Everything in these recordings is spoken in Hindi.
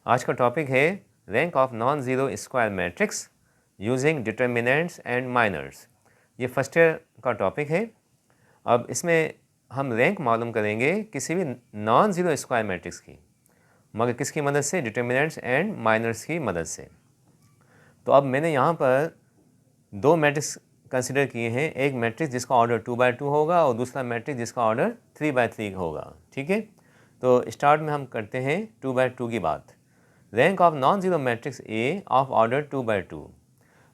आज का टॉपिक है rank of non zero square matrix using determinants and minors. ये फर्स्ट ईयर का टॉपिक है। अब इसमें हम रैंक मालूम करेंगे किसी भी नॉन ज़ीरो स्क्वायर मैट्रिक्स की, मगर किसकी मदद से? डिटर्मिनेंट्स एंड माइनर्स की मदद से। तो अब मैंने यहाँ पर दो मैट्रिक्स कंसिडर किए हैं, एक मैट्रिक्स जिसका ऑर्डर 2×2 होगा और दूसरा मैट्रिक्स जिसका ऑर्डर 3×3 होगा। ठीक है, तो स्टार्ट में हम करते हैं 2×2 की बात। Rank of non zero matrix A of order 2×2।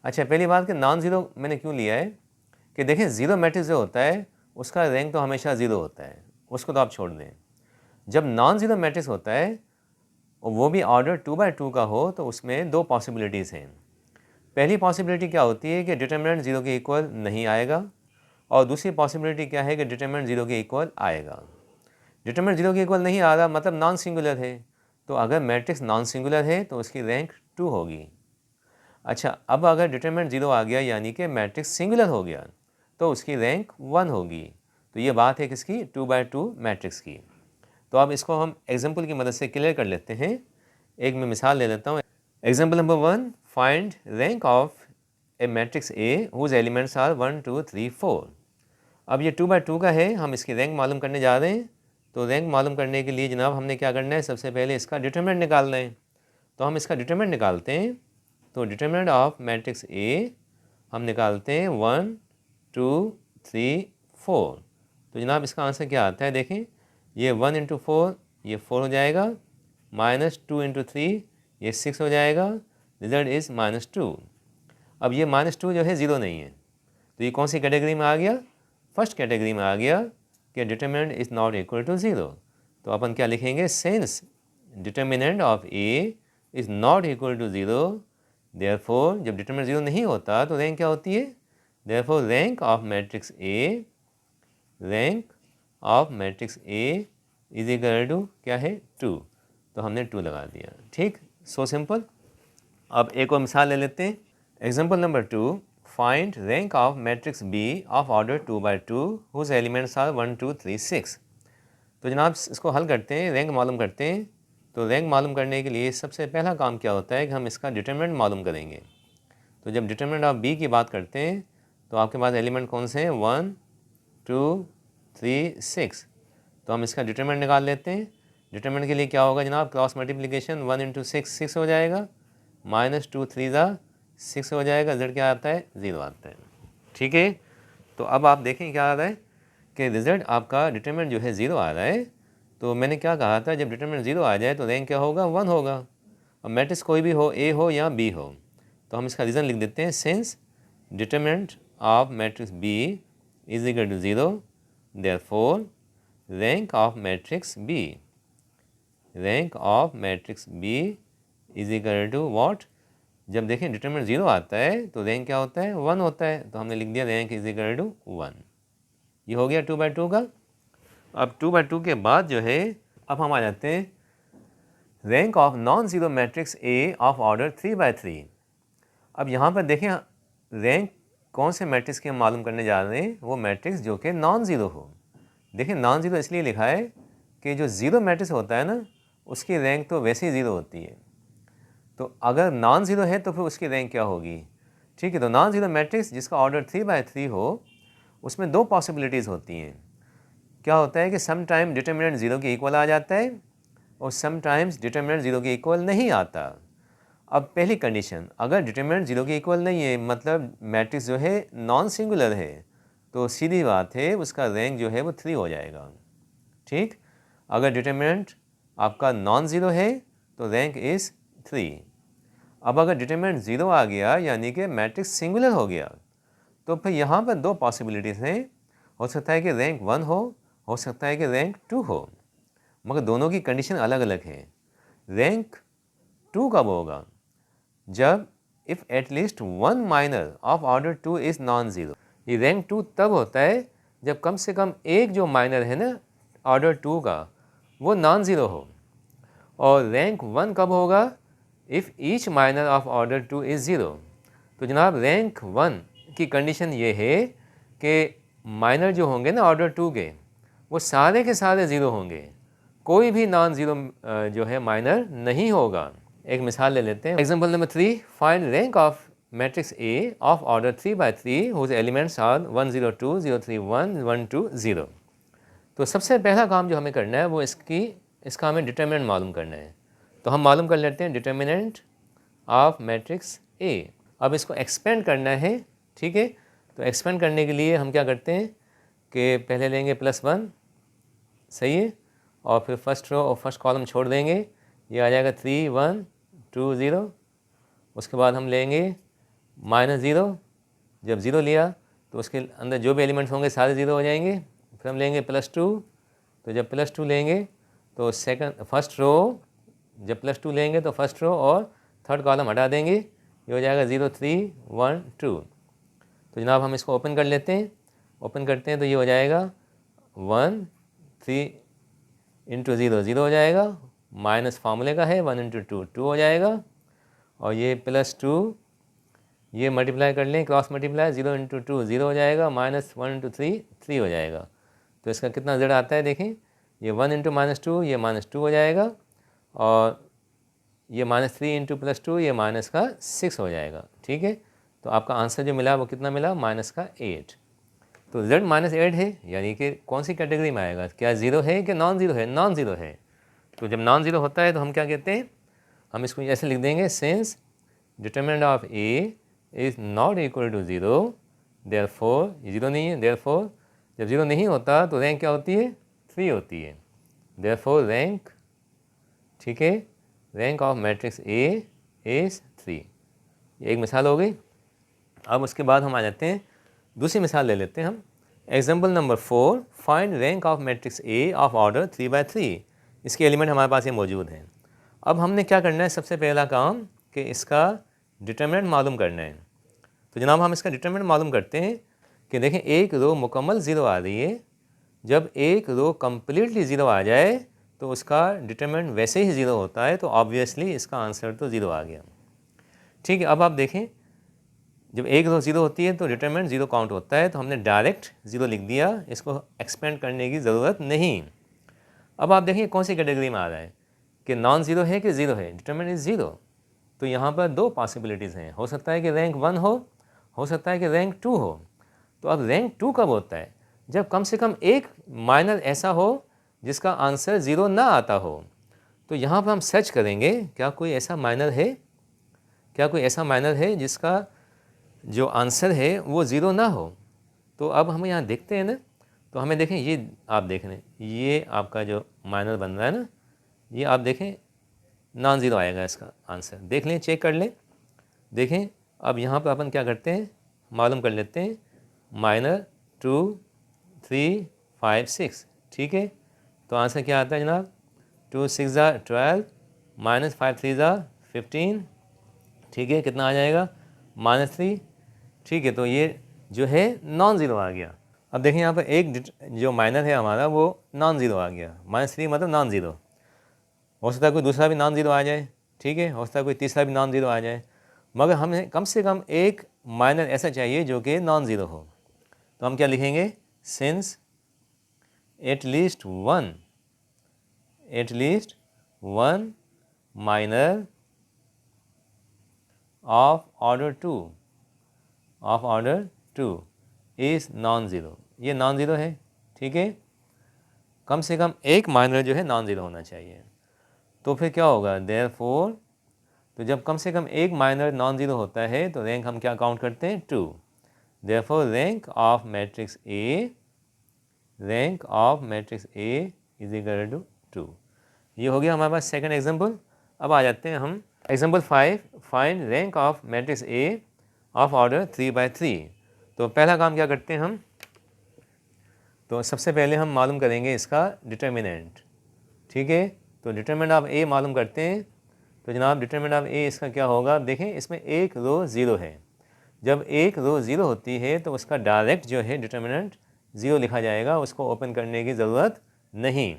अच्छा, पहली बात कि नॉन ज़ीरो मैंने क्यों लिया है कि देखें, ज़ीरो मैट्रिक्स जो होता है उसका रैंक तो हमेशा ज़ीरो होता है, उसको तो आप छोड़ दें। जब नॉन ज़ीरो मैट्रिक्स होता है और वो भी ऑर्डर 2×2 का हो तो उसमें दो पॉसिबिलिटीज़ हैं। पहली पॉसिबिलिटी क्या होती है कि डिटर्मिनेंट ज़ीरो के इक्वल नहीं आएगा, और दूसरी पॉसिबिलिटी क्या है कि डिटर्मिनेंट ज़ीरो के इक्वल आएगा। डिटर्मिनेंट ज़ीरो के इक्वल नहीं आ रहा मतलब नॉन सिंगुलर है, तो अगर मैट्रिक्स नॉन सिंगुलर है तो उसकी रैंक 2 होगी। अच्छा, अब अगर डिटर्मिनेंट 0 आ गया यानी कि मैट्रिक्स सिंगुलर हो गया तो उसकी रैंक 1 होगी। तो ये बात है किसकी? 2×2 मैट्रिक्स की। तो अब इसको हम एग्जाम्पल की मदद से क्लियर कर लेते हैं। एक मैं मिसाल ले लेता हूँ। Example number 1, find rank of a matrix A whose elements are 1 2 3 4। अब ये 2×2 का है, हम इसकी रैंक मालूम करने जा रहे हैं। तो रैंक मालूम करने के लिए जनाब हमने क्या करना है? सबसे पहले इसका डिटरमिनेंट निकालना है। तो हम इसका डिटरमिनेंट निकालते हैं। तो डिटरमिनेंट ऑफ मैट्रिक्स ए हम निकालते हैं 1 2 3 4। तो जनाब इसका आंसर क्या आता है? देखें, ये 1 × 4 ये 4 हो जाएगा, -2 × 3 ये 6 हो जाएगा। Result is -2। अब ये -2 जो है ज़ीरो नहीं है, तो ये कौन सी कैटेगरी में आ गया? फर्स्ट कैटेगरी में आ गया कि determinant is not equal to zero. तो अपन क्या लिखेंगे? Since determinant of A is not equal to zero, therefore जब डिटरमिनेंट ज़ीरो नहीं होता तो रैंक क्या होती है? Therefore rank of matrix A is equal to क्या है? 2। तो हमने 2 लगा दिया। ठीक, सो सिंपल। अब एक और मिसाल ले लेते हैं। Example number 2, find rank of matrix B of order 2×2 whose elements are 1 2 3 6। तो जनाब इसको हल करते हैं, रैंक मालूम करते हैं। तो रैंक मालूम करने के लिए सबसे पहला काम क्या होता है कि हम इसका डिटरमिनेंट मालूम करेंगे। तो जब डिटरमिनेंट ऑफ बी की बात करते हैं तो आपके पास एलिमेंट कौन से हैं? 1 2 3 6। तो हम इसका डिटरमिनेंट निकाल लेते हैं। डिटरमिनेंट के लिए क्या होगा जनाब? क्रॉस मल्टीप्लिकेशन, 1 × 6 6 हो जाएगा, -2 3 6 हो जाएगा। रिजल्ट क्या आता है? 0 आता है। ठीक है, तो अब आप देखें क्या आ रहा है कि रिजल्ट आपका डिटरमिनेंट जो है 0 आ रहा है। तो मैंने क्या कहा था, जब डिटरमिनेंट 0 आ जाए तो रैंक क्या होगा? 1 होगा। अब मैट्रिक्स कोई भी हो, ए हो या बी हो। तो हम इसका रीज़न लिख देते हैं, since determinant of matrix B is equal to 0, therefore rank of matrix B is equal to what? जब देखें डिटरमिनेंट 0 आता है तो रैंक क्या होता है? 1 होता है। तो हमने लिख दिया रैंक इज इक्वल टू 1। ये हो गया 2×2 का। अब 2×2 के बाद जो है, अब हम आ जाते हैं rank of non zero matrix A of order 3×3। अब यहाँ पर देखें, रैंक कौन से मैट्रिक्स की हम मालूम करने जा रहे हैं? वो मैट्रिक्स जो कि नॉन ज़ीरो हो। देखिए, नॉन ज़ीरो इसलिए लिखा है कि जो ज़ीरो मैट्रिक्स होता है ना, उसकी रैंक तो वैसे ही ज़ीरो होती है। तो अगर नॉन ज़ीरो है तो फिर उसकी रैंक क्या होगी? ठीक है, तो नॉन ज़ीरो मैट्रिक्स जिसका ऑर्डर 3×3 हो, उसमें दो पॉसिबिलिटीज़ होती हैं। क्या होता है कि सम टाइम डिटरमिनेंट 0 के इक्वल आ जाता है और सम टाइम्स डिटरमिनेंट 0 के इक्वल नहीं आता। अब पहली कंडीशन, अगर डिटरमिनेंट 0 के इक्वल नहीं है, मतलब मैट्रिक्स जो है नॉन सिंगुलर है, तो सीधी बात है उसका रैंक जो है वो 3 हो जाएगा। ठीक, अगर डिटरमिनेंट आपका नॉन ज़ीरो है तो रैंक इज़ 3। अब अगर डिटरमिनेंट 0 आ गया यानी कि मैट्रिक्स सिंगुलर हो गया, तो फिर यहाँ पर दो पॉसिबिलिटीज़ हैं। हो सकता है कि रैंक 1 हो सकता है कि रैंक 2 हो, मगर दोनों की कंडीशन अलग अलग है। रैंक 2 कब होगा? जब if at least 1 minor of order 2 is non zero. ये रैंक 2 तब होता है जब कम से कम एक जो माइनर है ना ऑर्डर 2 का, वो नॉन ज़ीरो हो। और रैंक 1 कब होगा? If each minor of order 2 is zero. तो जनाब रैंक 1 की कंडीशन ये है कि माइनर जो होंगे ना ऑर्डर 2 के, वो सारे के सारे ज़ीरो होंगे, कोई भी नॉन ज़ीरो जो है माइनर नहीं होगा। एक मिसाल ले लेते हैं। Example number 3, find rank of matrix A of order 3 by 3 whose elements are 1 0 2 0 3 1 1 2 0। तो सबसे पहला काम जो हमें करना है वो इसका हमें डिटर्मिनेंट मालूम करना है। तो हम मालूम कर लेते हैं डिटर्मिनेंट ऑफ मैट्रिक्स ए। अब इसको एक्सपेंड करना है, ठीक है। तो एक्सपेंड करने के लिए हम क्या करते हैं कि पहले लेंगे +1, सही है, और फिर फर्स्ट रो और फर्स्ट कॉलम छोड़ देंगे, ये आ जाएगा 3 1 2 0। उसके बाद हम लेंगे -0, जब 0 लिया तो उसके अंदर जो भी एलिमेंट्स होंगे सारे 0 हो जाएंगे। फिर हम लेंगे +2, तो जब +2 लेंगे तो फर्स्ट रो, जब +2 लेंगे तो फर्स्ट रो और थर्ड कॉलम हटा देंगे, ये हो जाएगा 0 3 1 2। तो जनाब हम इसको ओपन कर लेते हैं, ओपन करते हैं तो ये हो जाएगा 1 3 × 0 0 हो जाएगा, माइनस फार्मूले का है 1 × 2 2 हो जाएगा, और ये +2 ये मल्टीप्लाई कर लें, क्रॉस मल्टीप्लाई, 0 × 2 0 हो जाएगा, -1 × 3 3 हो जाएगा। तो इसका कितना ज़ड़ आता है देखें, ये 1 × -2 ये -2 हो जाएगा, और ये -3 × +2 ये -6 हो जाएगा, ठीक है। तो आपका आंसर जो मिला वो कितना मिला, -8। तो z -8 है, यानी कि कौन सी कैटेगरी में आएगा, क्या 0 है कि नॉन ज़ीरो है, नॉन ज़ीरो है। तो जब नॉन ज़ीरो होता है तो हम क्या कहते हैं, हम इसको ऐसे लिख देंगे, since determinant of A is not equal to 0 therefore, ये 0 नहीं है, देयरफॉर जब 0 नहीं होता तो रैंक क्या होती है, 3 होती है, देयरफॉर रैंक, ठीक है, rank of matrix A is 3। एक मिसाल हो गई। अब उसके बाद हम आ जाते हैं, दूसरी मिसाल ले लेते हैं हम। Example number 4, find rank of matrix A of order 3 by 3। इसके एलिमेंट हमारे पास ये मौजूद हैं। अब हमने क्या करना है, सबसे पहला काम कि इसका डिटरमिनेंट मालूम करना है। तो जनाब हम इसका डिटरमिनेंट मालूम करते हैं कि देखें एक रो मुकम्मल 0 आ रही है, जब एक रो कम्प्लीटली 0 आ जाए तो उसका डिटरमिनेंट वैसे ही 0 होता है, तो ऑब्वियसली इसका आंसर तो 0 आ गया, ठीक है। अब आप देखें जब एक रो 0 होती है तो डिटरमिनेंट 0 काउंट होता है, तो हमने डायरेक्ट 0 लिख दिया, इसको एक्सपेंड करने की ज़रूरत नहीं। अब आप देखिए कौन सी कैटेगरी में आ रहा है कि नॉन ज़ीरो है कि ज़ीरो है, डिटरमिनेंट इज़ 0। तो यहाँ पर दो पॉसिबिलिटीज़ हैं, हो सकता है कि रैंक 1 हो सकता है कि रैंक 2 हो। तो अब रैंक 2 कब होता है, जब कम से कम एक माइनर ऐसा हो जिसका आंसर 0 ना आता हो। तो यहाँ पर हम सर्च करेंगे, क्या कोई ऐसा माइनर है, क्या कोई ऐसा माइनर है जिसका जो आंसर है वो 0 ना हो। तो अब हम यहाँ देखते हैं ना, तो हमें देखें, ये आप देख रहे हैं, ये आपका जो माइनर बन रहा है ना, ये आप देखें नॉन ज़ीरो आएगा इसका आंसर, देख लें, चेक कर लें। देखें अब यहाँ पर अपन क्या करते हैं, मालूम कर लेते हैं, माइनर 2 3 5 6, ठीक है। तो आंसर क्या आता है जनाब, 2 6 12 -5 3 15, ठीक है, कितना आ जाएगा, -3, ठीक है। तो ये जो है नॉन ज़ीरो आ गया। अब देखें यहाँ पर एक जो माइनर है हमारा वो नॉन ज़ीरो आ गया, -3 मतलब नॉन ज़ीरो। हो सकता है कोई दूसरा भी नॉन ज़ीरो आ जाए, ठीक है, हो सकता है कोई तीसरा भी नॉन ज़ीरो आ जाए, मगर हमें कम से कम एक माइनर ऐसा चाहिए जो कि नॉन ज़ीरो हो। तो हम क्या लिखेंगे, since at least one minor of order 2 is non zero, ये नॉन ज़ीरो है, ठीक है। कम से कम एक माइनर जो है नॉन ज़ीरो होना चाहिए। तो फिर क्या होगा, देयरफॉर, तो जब कम से कम एक माइनर नॉन ज़ीरो होता है तो रैंक हम क्या काउंट करते हैं, 2। Therefore rank of matrix A is equal to 2। ये हो गया हमारे पास सेकंड एग्जांपल। अब आ जाते हैं हम example 5, find rank of matrix A of order 3 by 3। तो पहला काम क्या करते हैं हम, तो सबसे पहले हम मालूम करेंगे इसका डिटर्मिनेंट, ठीक है। तो डिटर्मिनेंट ऑफ ए मालूम करते हैं। तो जनाब डिटर्मिनेंट ऑफ ए इसका क्या होगा, देखें इसमें एक रो 0 है, जब एक रो 0 होती है तो उसका डायरेक्ट जो है डिटर्मिनेंट 0 लिखा जाएगा, उसको ओपन करने की ज़रूरत नहीं।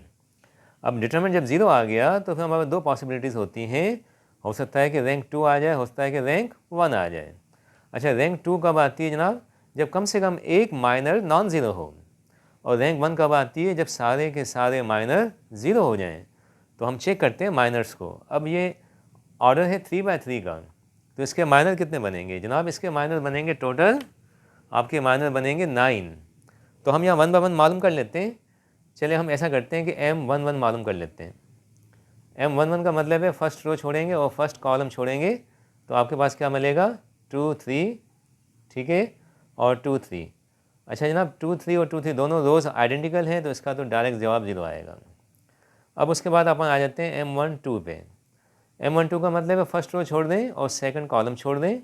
अब डिटर्मिनेंट जब 0 आ गया तो फिर हमारे दो पॉसिबिलिटीज़ होती हैं, हो सकता है कि रैंक 2 आ जाए, हो सकता है कि रैंक 1 आ जाए। अच्छा, रैंक 2 कब आती है जनाब, जब कम से कम एक माइनर नॉन ज़ीरो हो। और रैंक 1 कब आती है, जब सारे के सारे माइनर 0 हो जाएं। तो हम चेक करते हैं माइनर्स को। अब ये ऑर्डर है 3/3 का, तो इसके माइनर कितने बनेंगे जनाब? इसके माइनर बनेंगे टोटल, आपके माइनर बनेंगे 9। तो हम यहाँ 1 बाय 1 मालूम कर लेते हैं। चलिए हम ऐसा करते हैं कि M11 मालूम कर लेते हैं। M11 का मतलब है फर्स्ट रो छोड़ेंगे और फर्स्ट कॉलम छोड़ेंगे, तो आपके पास क्या मिलेगा? 2 3, ठीक है, और 2 3। अच्छा जनाब 2 3 और 2 3 दोनों रोज़ आइडेंटिकल हैं, तो इसका तो डायरेक्ट जवाब 0 आएगा। अब उसके बाद अपन आ जाते हैं M12 पे। M12 का मतलब है फर्स्ट रो छोड़ दें और सेकंड कॉलम छोड़ दें।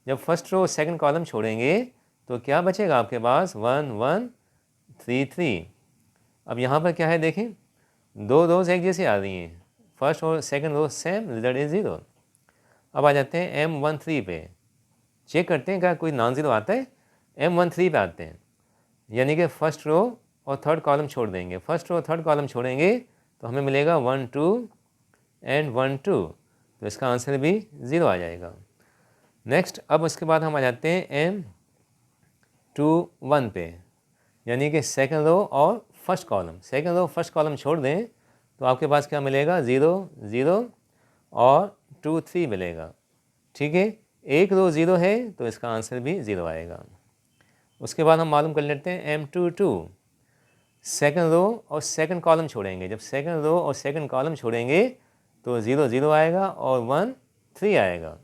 जब फर्स्ट रो सेकंड कॉलम छोड़ेंगे तो क्या बचेगा आपके पास? 1 1 3 3। अब यहाँ पर क्या है देखें, दो रोज एक जैसी आ रही हैं, फर्स्ट और second rows same, result is 0। अब आ जाते हैं M13 पे, चेक करते हैं क्या कोई नॉन ज़ीरो आता है। M13 पे आते हैं, यानी कि फर्स्ट रो और थर्ड कॉलम छोड़ देंगे। फर्स्ट रो और थर्ड कॉलम छोड़ेंगे तो हमें मिलेगा 1 2 एंड 1 2, तो इसका आंसर भी 0 आ जाएगा। नेक्स्ट अब उसके बाद हम आ जाते हैं M21 पे, यानी कि सेकंड रो और first column. Second row first column छोड़ दें तो आपके पास क्या मिलेगा? 0 0 और 2 3 मिलेगा, ठीक है। एक रो 0 है तो इसका आंसर भी 0 आएगा। उसके बाद हम मालूम कर लेते हैं M22, सेकंड रो और सेकंड कॉलम छोड़ेंगे। जब सेकंड रो और सेकंड कॉलम छोड़ेंगे तो 0 0 आएगा और 1 3 आएगा,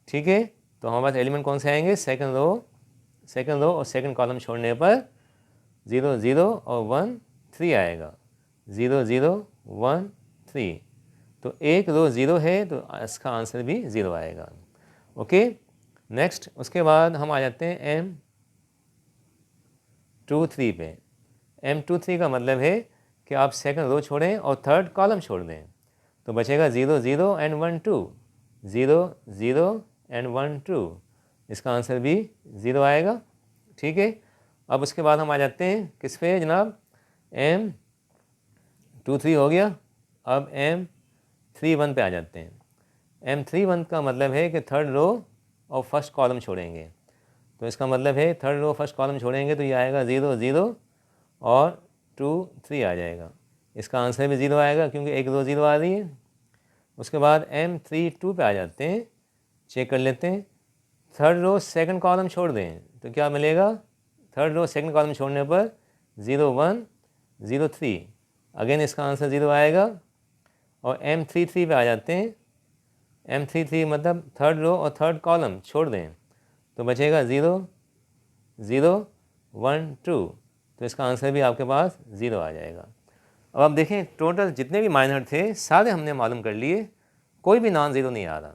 ठीक है। तो हमारे पास एलिमेंट कौन से आएंगे? सेकंड रो और सेकंड कॉलम छोड़ने पर 0 0 और 1 3 आएगा, 0 0 1 3। तो एक रो 0 है तो इसका आंसर भी 0 आएगा। ओके, नेक्स्ट उसके बाद हम आ जाते हैं M23 पे। M23 का मतलब है कि आप सेकंड रो छोड़ें और थर्ड कॉलम छोड़ दें, तो बचेगा 0 0 एंड 1 2, 0 0 एंड 1 2, इसका आंसर भी 0 आएगा, ठीक है। अब उसके बाद हम आ जाते हैं किस पे जनाब? M23 हो गया, अब M31 पे आ जाते हैं। M31 का मतलब है कि थर्ड रो और फर्स्ट कॉलम छोड़ेंगे, तो इसका मतलब है थर्ड रो फर्स्ट कॉलम छोड़ेंगे तो ये आएगा 0 0 और 2 3 आ जाएगा, इसका आंसर भी 0 आएगा क्योंकि एक रो 0 आ रही है। उसके बाद M32 पे आ जाते हैं, चेक कर लेते हैं। थर्ड रो सेकंड कॉलम छोड़ दें तो क्या मिलेगा? थर्ड रो सेकंड कॉलम छोड़ने पर 0 1 0 3, अगेन इसका आंसर 0 आएगा। और M33 पे आ जाते हैं। M33 मतलब थर्ड रो और थर्ड कॉलम छोड़ दें तो बचेगा 0 0 1 2, तो इसका आंसर भी आपके पास 0 आ जाएगा। अब आप देखें टोटल जितने भी माइनर थे सारे हमने मालूम कर लिए, कोई भी नॉन ज़ीरो नहीं आ रहा।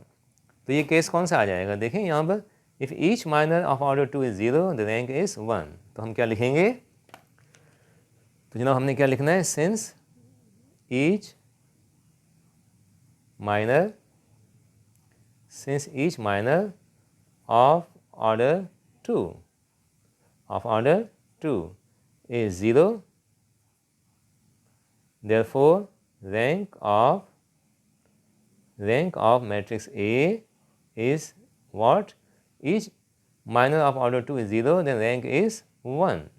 तो ये केस कौन सा आ जाएगा? देखें यहाँ पर, if each minor of order 2 is 0 the rank is 1। तो हम क्या लिखेंगे? तो जनाब हमने क्या लिखना है? Since each minor of order 2 is 0, therefore rank of matrix A is what? Each minor of order 2 is 0, then rank is 1.